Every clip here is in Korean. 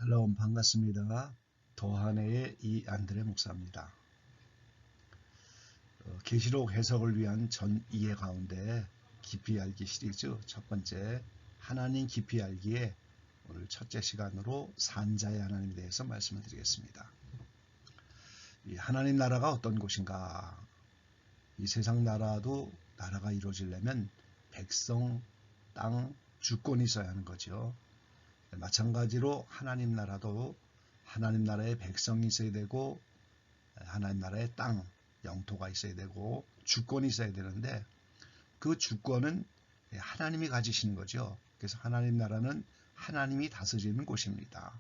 샬롬 반갑습니다. 더한해의 이안드레 목사입니다. 계시록 해석을 위한 전 이해 가운데 깊이 알기 시리즈 첫 번째 하나님 깊이 알기에 오늘 첫째 시간으로 산자의 하나님에 대해서 말씀을 드리겠습니다. 이 하나님 나라가 어떤 곳인가? 이 세상 나라도 나라가 이루어지려면 백성, 땅, 주권이 있어야 하는 거죠. 마찬가지로 하나님 나라도 하나님 나라의 백성이 있어야 되고 하나님 나라의 땅, 영토가 있어야 되고 주권이 있어야 되는데 그 주권은 하나님이 가지시는 거죠. 그래서 하나님 나라는 하나님이 다스리는 곳입니다.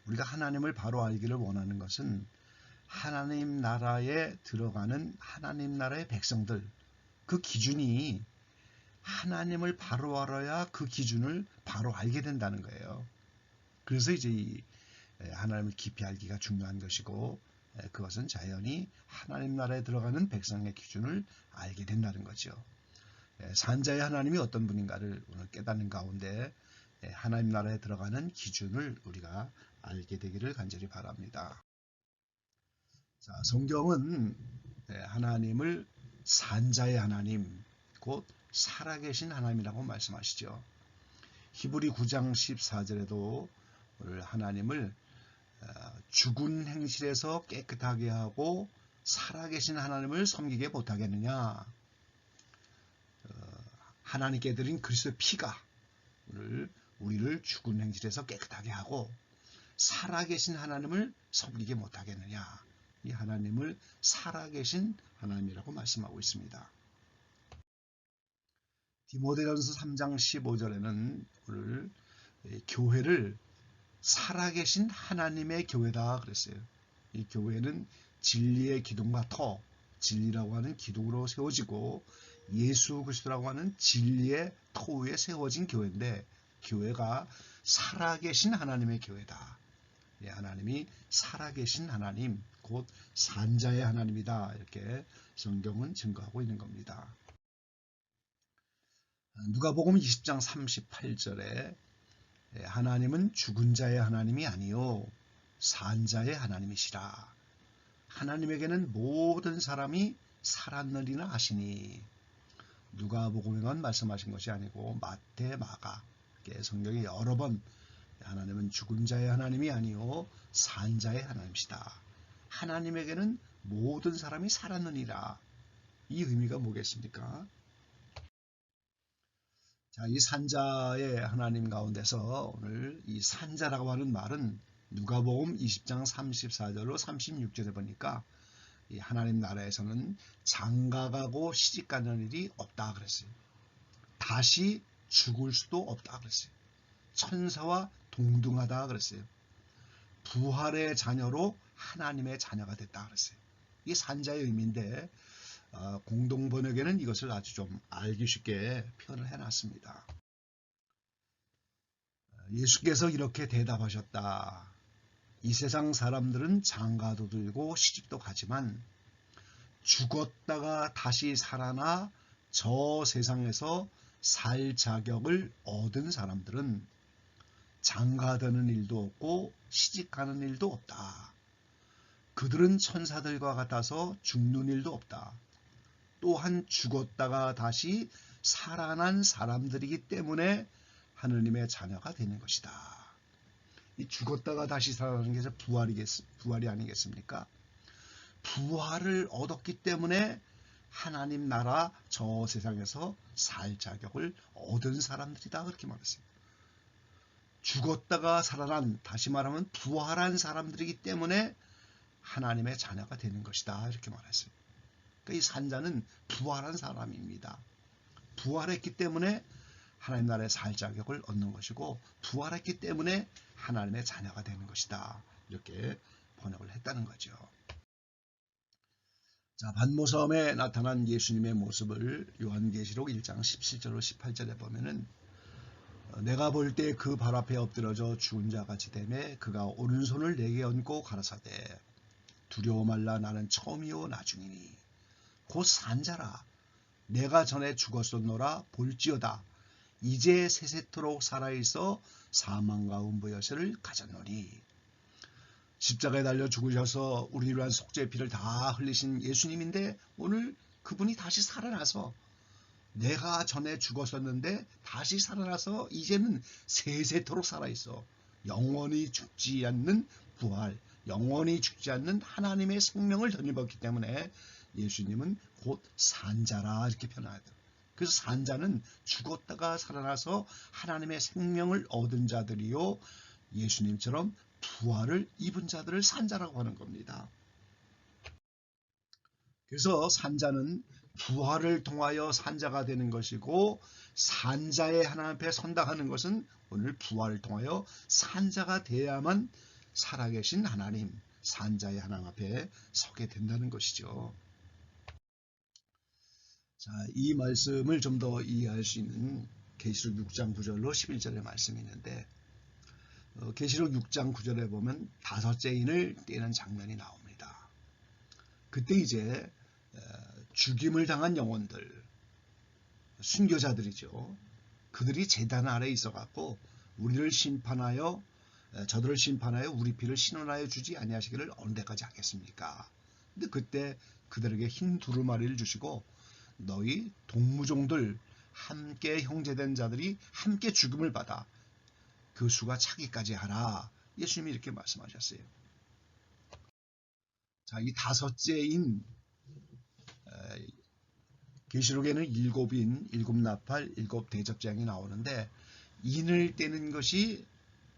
우리가 하나님을 바로 알기를 원하는 것은 하나님 나라에 들어가는 하나님 나라의 백성들, 그 기준이 하나님을 바로 알아야 그 기준을 바로 알게 된다는 거예요. 그래서 이제 이 하나님을 깊이 알기가 중요한 것이고 그것은 자연히 하나님 나라에 들어가는 백성의 기준을 알게 된다는 거죠. 산자의 하나님이 어떤 분인가를 오늘 깨닫는 가운데 하나님 나라에 들어가는 기준을 우리가 알게 되기를 간절히 바랍니다. 자, 성경은 하나님을 산자의 하나님, 곧 살아계신 하나님이라고 말씀하시죠. 히브리 9장 14절에도 오늘 하나님을 죽은 행실에서 깨끗하게 하고 살아계신 하나님을 섬기게 못하겠느냐. 하나님께 드린 그리스도의 피가 오늘 우리를 죽은 행실에서 깨끗하게 하고 살아계신 하나님을 섬기게 못하겠느냐. 이 하나님을 살아계신 하나님이라고 말씀하고 있습니다. 디모데전서 3장 15절에는 오늘 교회를 살아계신 하나님의 교회다 그랬어요. 이 교회는 진리의 기둥과 터, 진리라고 하는 기둥으로 세워지고 예수 그리스도라고 하는 진리의 터 위에 세워진 교회인데 교회가 살아계신 하나님의 교회다. 하나님이 살아계신 하나님, 곧 산자의 하나님이다. 이렇게 성경은 증거하고 있는 겁니다. 누가복음 20장 38절에 하나님은 죽은 자의 하나님이 아니요 산자의 하나님이시라. 하나님에게는 모든 사람이 살았느니라 하시니. 누가복음에만 말씀하신 것이 아니고 마태, 마가 성경에 여러 번 하나님은 죽은 자의 하나님이 아니요 산자의 하나님이시다. 하나님에게는 모든 사람이 살았느니라. 이 의미가 뭐겠습니까? 자, 이 산자의 하나님 가운데서 오늘 이 산자라고 하는 말은 누가복음 20장 34절로 36절에 보니까 이 하나님 나라에서는 장가가고 시집가는 일이 없다 그랬어요. 다시 죽을 수도 없다 그랬어요. 천사와 동등하다 그랬어요. 부활의 자녀로 하나님의 자녀가 됐다 그랬어요. 이게 산자의 의미인데 공동 번역에는 이것을 아주 좀 알기 쉽게 표현을 해놨습니다. 예수께서 이렇게 대답하셨다. 이 세상 사람들은 장가도 들고 시집도 가지만 죽었다가 다시 살아나 저 세상에서 살 자격을 얻은 사람들은 장가드는 일도 없고 시집가는 일도 없다. 그들은 천사들과 같아서 죽는 일도 없다. 또한 죽었다가 다시 살아난 사람들이기 때문에 하느님의 자녀가 되는 것이다. 이 죽었다가 다시 살아나는 게 부활이 아니겠습니까? 부활을 얻었기 때문에 하나님 나라 저 세상에서 살 자격을 얻은 사람들이다 그렇게 말했어요. 죽었다가 살아난, 다시 말하면 부활한 사람들이기 때문에 하나님의 자녀가 되는 것이다 이렇게 말했어요. 이 산자는 부활한 사람입니다. 부활했기 때문에 하나님 나라의 살 자격을 얻는 것이고 부활했기 때문에 하나님의 자녀가 되는 것이다. 이렇게 번역을 했다는 거죠. 자, 반모섬에 나타난 예수님의 모습을 요한계시록 1장 17절로 18절에 보면은 내가 볼 때 그 발 앞에 엎드러져 죽은 자같이 되매 그가 오른손을 내게 얹고 가라사대 두려워 말라 나는 처음이요 나중이니 곧 산자라. 내가 전에 죽었었노라 볼지어다. 이제 세세토록 살아있어 사망과 음부 여세를 가졌노니. 십자가에 달려 죽으셔서 우리를 위한 속죄의 피를 다 흘리신 예수님인데 오늘 그분이 다시 살아나서 내가 전에 죽었었는데 다시 살아나서 이제는 세세토록 살아있어. 영원히 죽지 않는 부활, 영원히 죽지 않는 하나님의 생명을 덧입었기 때문에 예수님은 곧 산자라 이렇게 표현하죠. 그래서 산자는 죽었다가 살아나서 하나님의 생명을 얻은 자들이요, 예수님처럼 부활을 입은 자들을 산자라고 하는 겁니다. 그래서 산자는 부활을 통하여 산자가 되는 것이고, 산자의 하나님 앞에 선다 하는 것은 오늘 부활을 통하여 산자가 돼야만 살아계신 하나님, 산자의 하나님 앞에 서게 된다는 것이죠. 자, 이 말씀을 좀 더 이해할 수 있는 계시록 6장 9절로 11절의 말씀이 있는데, 계시록 6장 9절에 보면 다섯째 인을 떼는 장면이 나옵니다. 그때 이제 죽임을 당한 영혼들, 순교자들이죠. 그들이 제단 아래에 있어갖고 우리를 심판하여, 저들을 심판하여 우리 피를 신원하여 주지 아니하시기를 어느 때까지 하겠습니까? 근데 그때 그들에게 흰 두루마리를 주시고 너희 동무종들 함께 형제된 자들이 함께 죽음을 받아 그 수가 차기까지 하라. 예수님이 이렇게 말씀하셨어요. 자, 이 다섯째인 계시록에는 일곱 인, 일곱 나팔, 일곱 대접장이 나오는데 인을 떼는 것이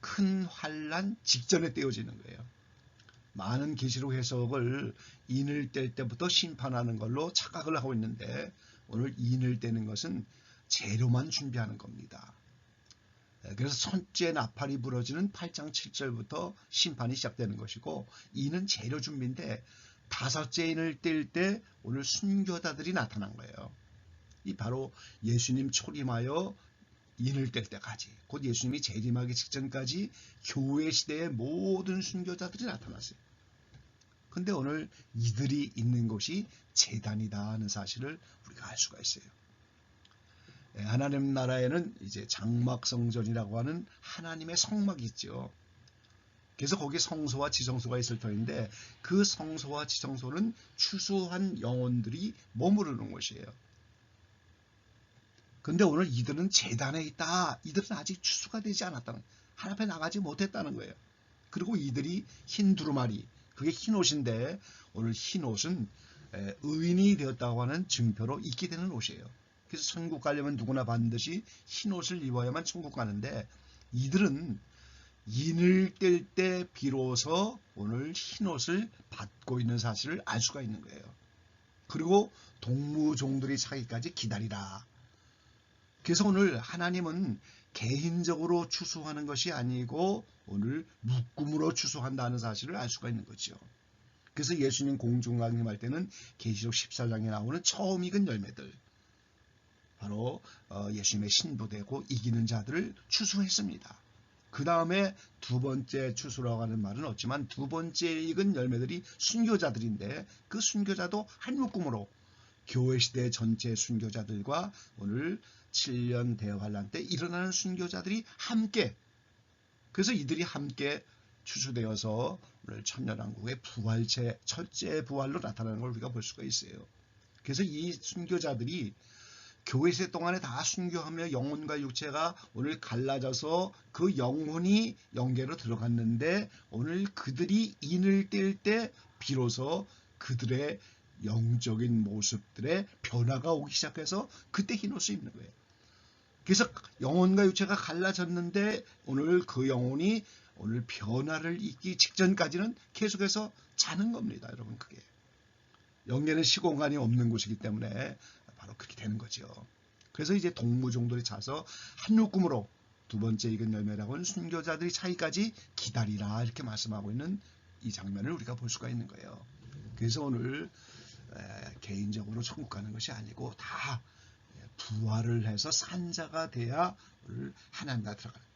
큰 환난 직전에 떼어지는 거예요. 많은 계시록 해석을 인을 뗄 때부터 심판하는 걸로 착각을 하고 있는데 오늘 인을 떼는 것은 재료만 준비하는 겁니다. 그래서 첫째 나팔이 부러지는 8장 7절부터 심판이 시작되는 것이고, 인은 재료 준비인데 다섯째 인을 뗄 때 오늘 순교자들이 나타난 거예요. 이 바로 예수님 초림하여 인을 뗄 때까지, 곧 예수님이 재림하기 직전까지 교회 시대의 모든 순교자들이 나타났어요. 근데 오늘 이들이 있는 곳이 제단이다 하는 사실을 우리가 알 수가 있어요. 하나님 나라에는 이제 장막성전이라고 하는 하나님의 성막이 있죠. 그래서 거기 성소와 지성소가 있을 터인데 그 성소와 지성소는 추수한 영혼들이 머무르는 곳이에요. 근데 오늘 이들은 제단에 있다. 이들은 아직 추수가 되지 않았다는, 하나님 앞에 나가지 못했다는 거예요. 그리고 이들이 흰 두루마리, 그게 흰 옷인데 오늘 흰 옷은 의인이 되었다고 하는 증표로 입게 되는 옷이에요. 그래서 천국 가려면 누구나 반드시 흰 옷을 입어야만 천국 가는데 이들은 인을 뗄 때 비로소 오늘 흰 옷을 받고 있는 사실을 알 수가 있는 거예요. 그리고 동무종들이 차기까지 기다리라. 그래서 오늘 하나님은 개인적으로 추수하는 것이 아니고 오늘 묶음으로 추수한다는 사실을 알 수가 있는 거죠. 그래서 예수님 공중강림할 때는 계시록 14장에 나오는 처음 익은 열매들, 바로 예수님의 신부되고 이기는 자들을 추수했습니다. 그 다음에 두 번째 추수라고 하는 말은 없지만 두 번째 익은 열매들이 순교자들인데 그 순교자도 한 묶음으로 교회 시대 전체 순교자들과 오늘 7년 대환란 때 일어나는 순교자들이 함께, 그래서 이들이 함께 추수되어서 오늘 천년왕국의 부활체, 첫째 부활로 나타나는 걸 우리가 볼 수가 있어요. 그래서 이 순교자들이 교회 시대 동안에 다 순교하며 영혼과 육체가 오늘 갈라져서 그 영혼이 영계로 들어갔는데 오늘 그들이 인을 뗄 때 비로소 그들의 영적인 모습들의 변화가 오기 시작해서 그때 흰옷을 입는 거예요. 그래서 영혼과 육체가 갈라졌는데 오늘 그 영혼이 오늘 변화를 입기 직전까지는 계속해서 자는 겁니다. 여러분, 그게 영계는 시공간이 없는 곳이기 때문에 바로 그렇게 되는 거죠. 그래서 이제 동무종들이 자서 한 묶음으로 두 번째 익은 열매라고 하는 순교자들이 차기까지 기다리라 이렇게 말씀하고 있는 이 장면을 우리가 볼 수가 있는 거예요. 그래서 오늘 개인적으로 천국 가는 것이 아니고 다 부활을 해서 산자가 돼야 오늘 하나님 나라 들어가는.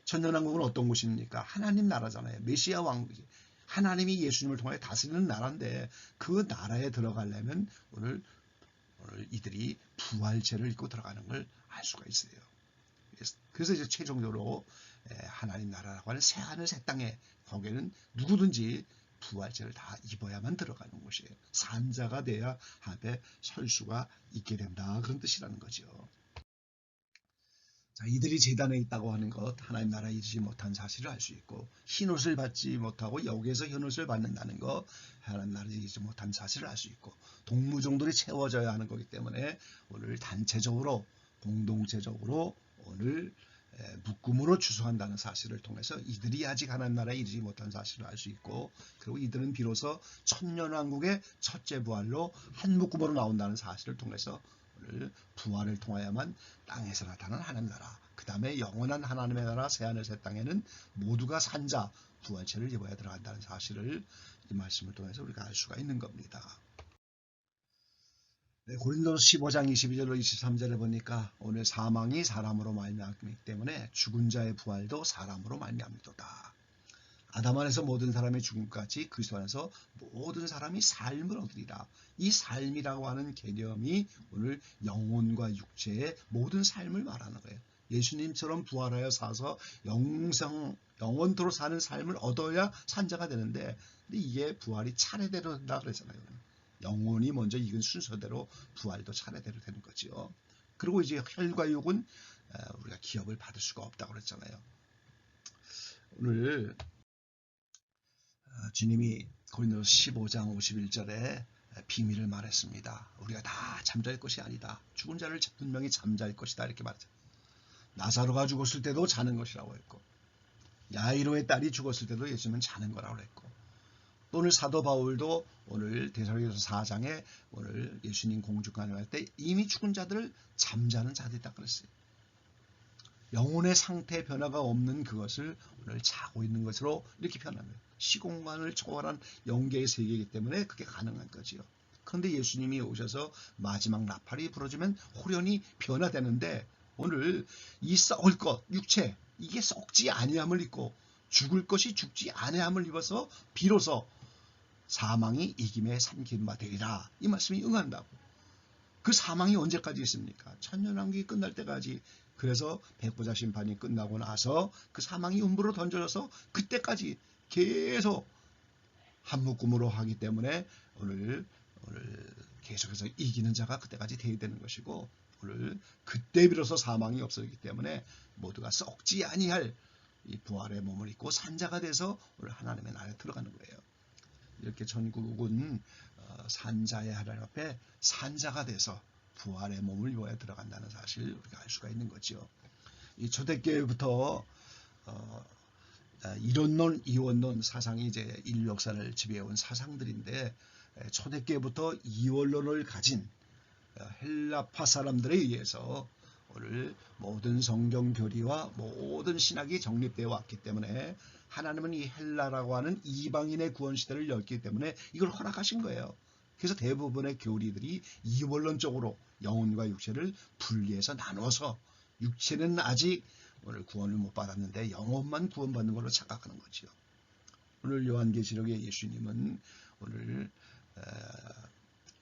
천년왕국은 어떤 곳입니까? 하나님 나라잖아요. 메시아 왕국이. 하나님이 예수님을 통해 다스리는 나라인데 그 나라에 들어가려면 오늘 이들이 부활체를 입고 들어가는 걸 알 수가 있어요. 그래서 이제 최종적으로 하나님 나라라고 하는 새하늘 새 땅에 거기에는 누구든지 부활체를 다 입어야만 들어가는 곳이에요. 산자가 돼야 앞에 설 수가 있게 된다. 그런 뜻이라는 거죠. 자, 이들이 제단에 있다고 하는 것, 하나님 나라에 이르지 못한 사실을 알 수 있고, 흰옷을 받지 못하고 여기에서 흰옷을 받는다는 것, 하나님 나라에 이르지 못한 사실을 알 수 있고, 동무종들이 채워져야 하는 거기 때문에 오늘 단체적으로 공동체적으로 오늘 묶음으로 추수한다는 사실을 통해서 이들이 아직 하나님 나라에 이르지 못한 사실을 알 수 있고, 그리고 이들은 비로소 천년왕국의 첫째 부활로 한 묶음으로 나온다는 사실을 통해서 오늘 부활을 통하여만 땅에서 나타나는 하나님 나라, 그 다음에 영원한 하나님의 나라 새하늘 새 땅에는 모두가 산자 부활체를 입어야 들어간다는 사실을 이 말씀을 통해서 우리가 알 수가 있는 겁니다. 네, 고린도서 15장 22절로 23절에 보니까 오늘 사망이 사람으로 말미암기 때문에 죽은 자의 부활도 사람으로 말미암도다. 아담 안에서 모든 사람이 죽음까지 그리스도 안에서 모든 사람이 삶을 얻으리라. 이 삶이라고 하는 개념이 오늘 영혼과 육체의 모든 삶을 말하는 거예요. 예수님처럼 부활하여 사서 영원토록 사는 삶을 얻어야 산자가 되는데, 근데 이게 부활이 차례대로 된다 그랬잖아요. 영혼이 먼저 익은 순서대로 부활도 차례대로 되는 거죠. 그리고 이제 혈과 육은 우리가 기업을 받을 수가 없다고 그랬잖아요. 오늘 주님이 고린도서 15장 51절에 비밀을 말했습니다. 우리가 다 잠잘 것이 아니다. 죽은 자를 분명히 잠잘 것이다. 이렇게 말했죠. 나사로가 죽었을 때도 자는 것이라고 했고, 야이로의 딸이 죽었을 때도 예수님은 자는 거라고 했고, 오늘 사도 바울도 오늘 데살로니가서 4장에 오늘 예수님 공중간에 할 때 이미 죽은 자들을 잠자는 자들이다 그랬어요. 영혼의 상태 변화가 없는 그것을 오늘 자고 있는 것으로 이렇게 표현합니다. 시공간을 초월한 영계의 세계이기 때문에 그게 가능한 거지요. 그런데 예수님이 오셔서 마지막 나팔이 부러지면 호련히 변화되는데, 오늘 이 썩을 것, 육체, 이게 썩지 아니함을 입고 죽을 것이 죽지 아니함을 입어서 비로소 사망이 이김에 삼킨 바 되리라. 이 말씀이 응한다고. 그 사망이 언제까지 있습니까? 천년왕국이 끝날 때까지. 그래서 백보자 심판이 끝나고 나서 그 사망이 음부로 던져져서 그때까지 계속 한 묶음으로 하기 때문에 오늘 계속해서 이기는 자가 그때까지 돼야 되는 것이고, 오늘 그때 비로소 사망이 없어지기 때문에 모두가 썩지 아니할 이 부활의 몸을 입고 산자가 돼서 오늘 하나님의 나라에 들어가는 거예요. 이렇게 전국은 산자의 하나님 앞에 산자가 돼서 부활의 몸을 입어야 들어간다는 사실을 우리가 알 수가 있는 거죠. 이 초대교회부터 이론론, 이원론 사상이 이제 인류 역사를 지배해온 사상들인데, 초대교회부터 이원론을 가진 헬라파 사람들에 의해서 오늘 모든 성경 교리와 모든 신학이 정립되어 왔기 때문에 하나님은 이 헬라라고 하는 이방인의 구원 시대를 열기 때문에 이걸 허락하신 거예요. 그래서 대부분의 교리들이 이원론적으로 영혼과 육체를 분리해서 나눠서 육체는 아직 오늘 구원을 못 받았는데 영혼만 구원받는 걸로 착각하는 거죠. 오늘 요한계시록에 예수님은 오늘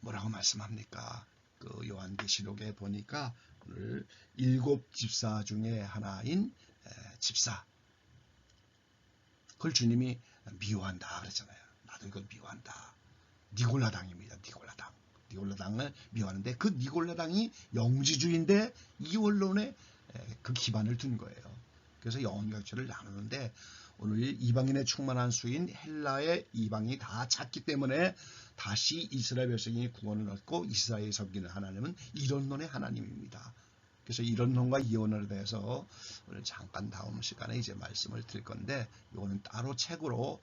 뭐라고 말씀합니까? 그 요한계시록에 보니까 오늘 7 집사 중에 하나인 집사, 그걸 주님이 미워한다 그랬잖아요. 나도 이걸 미워한다. 니골라당입니다. 니골라당을 미워하는데, 그 니골라당이 영지주의인데 이원론에 그 기반을 둔 거예요. 그래서 영혼과 육체를 나누는데, 오늘 이방인의 충만한 수인 헬라의 이방이 다 찾기 때문에 다시 이스라엘 백성이 구원을 얻고 이스라엘이 섬기는 하나님은 이론론의 하나님입니다. 그래서 이론론과 이원론에 대해서 오늘 잠깐 다음 시간에 이제 말씀을 드릴 건데, 이거는 따로 책으로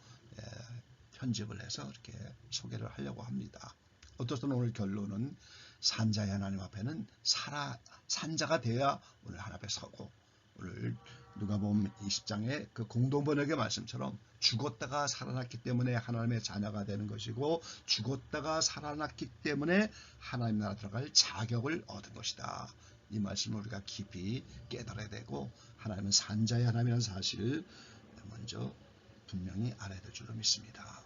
편집을 해서 이렇게 소개를 하려고 합니다. 어떻든 오늘 결론은 산자의 하나님 앞에는 산자가 돼야 오늘 하나님 앞에 서고, 오늘 누가복음 20장의 그 공동번역의 말씀처럼 죽었다가 살아났기 때문에 하나님의 자녀가 되는 것이고, 죽었다가 살아났기 때문에 하나님 나라 들어갈 자격을 얻은 것이다. 이 말씀을 우리가 깊이 깨달아야 되고, 하나님은 산자의 하나님이라는 사실을 먼저 분명히 알아야 될 줄로 믿습니다.